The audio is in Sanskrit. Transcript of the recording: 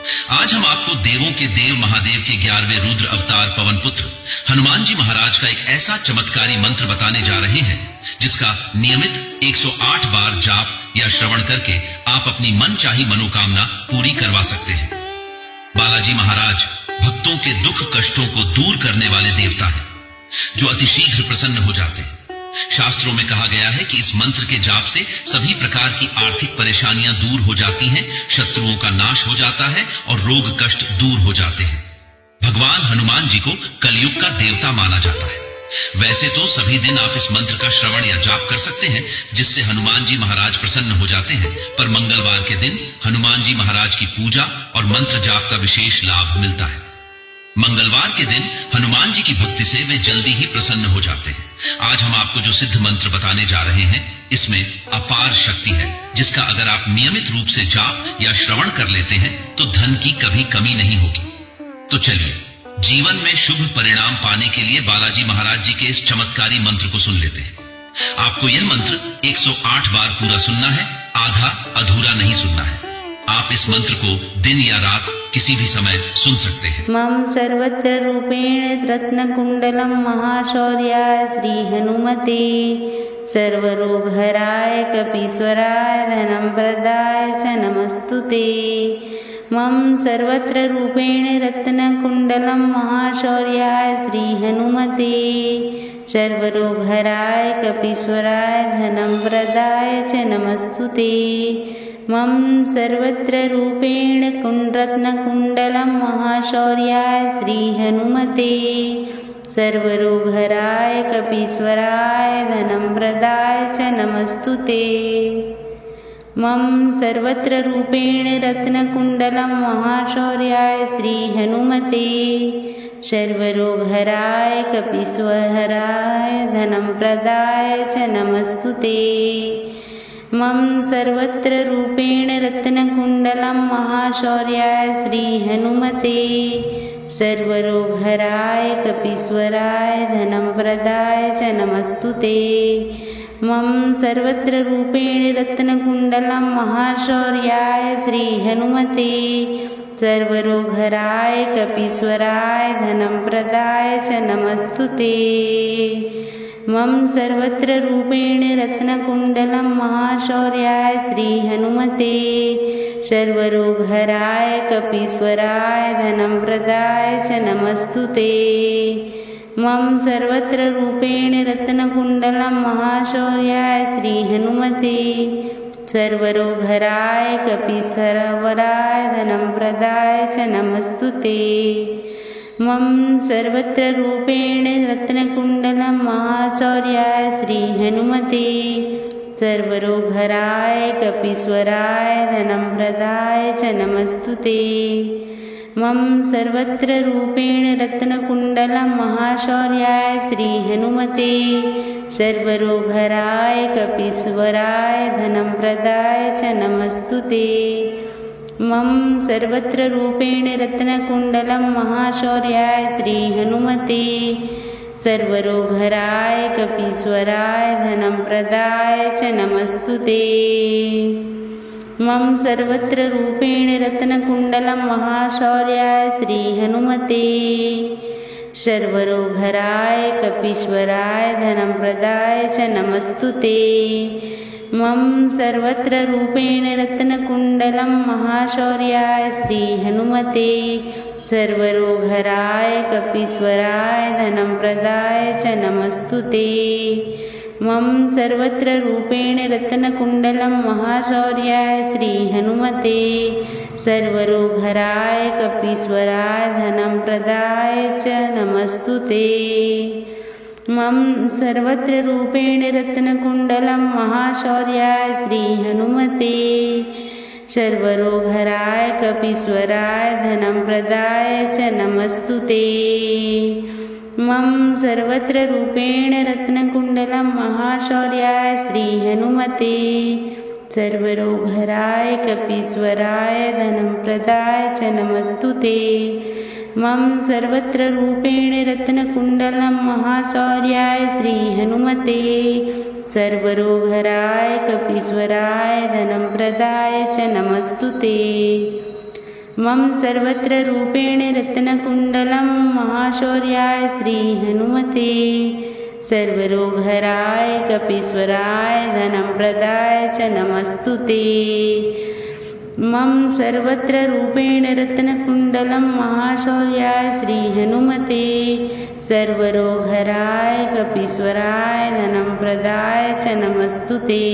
आज हम आपको देवों के देव महादेव के 11वें रुद्र अवतार पवन पुत्र हनुमान जी महाराज का एक ऐसा चमत्कारी मंत्र बताने जा रहे हैं जिसका नियमित 108 बार जाप या श्रवण करके आप अपनी मनचाही मनोकामना पूरी करवा सकते हैं। बालाजी महाराज भक्तों के दुख कष्टों को दूर करने वाले देवता हैं, जो अतिशीघ्र प्रसन्न हो जाते हैं। शास्त्रों में कहा गया है कि इस मंत्र के जाप से सभी प्रकार की आर्थिक परेशानियां दूर हो जाती हैं, शत्रुओं का नाश हो जाता है और रोग कष्ट दूर हो जाते हैं। भगवान हनुमान जी को कलयुग का देवता माना जाता है। वैसे तो सभी दिन आप इस मंत्र का श्रवण या जाप कर सकते हैं, जिससे हनुमान जी महाराज प्रसन्न हो जाते हैं, पर मंगलवार के दिन हनुमान जी महाराज की पूजा और मंत्र जाप का विशेष लाभ मिलता है। मंगलवार के दिन हनुमान जी की भक्ति से वे जल्दी ही प्रसन्न हो जाते हैं। आज हम आपको जो सिद्ध मंत्र बताने जा रहे हैं, इसमें अपार शक्ति है, जिसका अगर आप नियमित रूप से जाप या श्रवण कर लेते हैं तो धन की कभी कमी नहीं होगी। तो चलिए जीवन में शुभ परिणाम पाने के लिए बालाजी महाराज जी के इस चमत्कारी मंत्र को सुन लेते हैं। आपको यह मंत्र 108 बार पूरा सुनना है, आधा अधूरा नहीं सुनना है। आप इस मंत्र को दिन या रात किसी भी समय सुन सकते हैं। मम सर्वत्र रूपेण रत्नकुंडलम महाशौर्याय श्री हनुमते सर्वरोगहराय कपीश्वराय धनं प्रदाय च नमस्तुते। मम सर्वत्र रूपेण रत्नकुंडलम महाशौर्याय श्री हनुमते सर्वरोगहराय कपीश्वराय धनं प्रदाय च नमस्तुते। मम सर्वत्र रूपेण रत्नकुंडलम महाशौर्याय श्री हनुमते सर्वरोगहराय कपीश्वराय धनं प्रदाय च नमस्तुते। मम सर्वत्र रूपेण रत्नकुंडलम महाशौर्याय श्री हनुमते सर्वरोगहराय कपीश्वराय धनं प्रदाय च नमस्तुते। मम सर्वत्र रूपेण रत्नकुंडलम महाशौर्याय श्री हनुमते सर्वरोगहराय कपीश्वराय धनं प्रदाय च नमस्तुते। मम सर्वत्र रूपेण रत्नकुंडलम महाशौर्याय श्री हनुमते सर्वरोगहराय कपीश्वराय धनं प्रदाय च नमस्तुते। मम सर्वत्र रूपेण रत्नकुंडलम महाशौर्याय श्री हनुमते सर्वरोगहराय कपीश्वराय धनं प्रदाय च नमस्तुते। मम सर्वत्र रूपेण रत्नकुंडलम महाशौर्याय श्री हनुमते सर्वरोगहराय कपीश्वराय धनं प्रदाय च नमस्तुते। मम सर्वत्र रूपेण रत्नकुंडलम महाशौर्याय श्री हनुमते सर्वरोगहराय कपीश्वराय धनं प्रदाय च नमस्तुते। मम सर्वत्र रूपेण रत्नकुंडलम महाशौर्याय श्री हनुमते सर्वरोगहराय कपीश्वराय धनं प्रदाय च नमस्तुते। मम सर्वत्र रूपेण रत्नकुंडलम महाशौर्याय श्री हनुमते सर्वरोगहराय कपीश्वराय धनं प्रदाय च नमस्तुते। मम सर्वत्र रूपेण रत्नकुंडलम महाशौर्याय श्री हनुमते सर्वरोगहराय कपीश्वराय धनं प्रदाय च नमस्तुते। मम सर्वत्र रूपेण रत्नकुंडलम महाशौर्याय श्री हनुमते सर्वरोगहराय कपीश्वराय धनं प्रदाय च नमस्तुते। मम सर्वत्र रूपेण रत्नकुंडलम महाशौर्याय श्री हनुमते सर्वरोगहराय कपीश्वराय धनं प्रदाय च नमस्तुते। मम सर्वत्र रूपेण रत्नकुंडलम महाशौर्याय श्री हनुमते सर्वरोगहराय कपीश्वराय धनं प्रदाय च नमस्तुते। मम सर्वत्र रूपेण रत्नकुंडलम महाशौर्याय श्री हनुमते सर्वरोगहराय कपीश्वराय धनं प्रदाय च नमस्तुते। मम सर्वत्र रूपेण रत्नकुंडलम महाशौर्याय श्री हनुमते सर्वरोगहराय कपीश्वराय धनं प्रदाय च नमस्तुते। मम सर्वत्र रूपेण रत्नकुण्डलं महाशौर्याय श्रीहनुमते सर्वरोगहराय कपीश्वराय धनम्प्रदाय च नमस्तु ते मम सर्वत्र रूपेण रत्नकुण्डलं महाशौर्याय श्रीहनुमते सर्वरोगहराय कपीश्वराय धनम्प्रदाय च नमस्तु ते।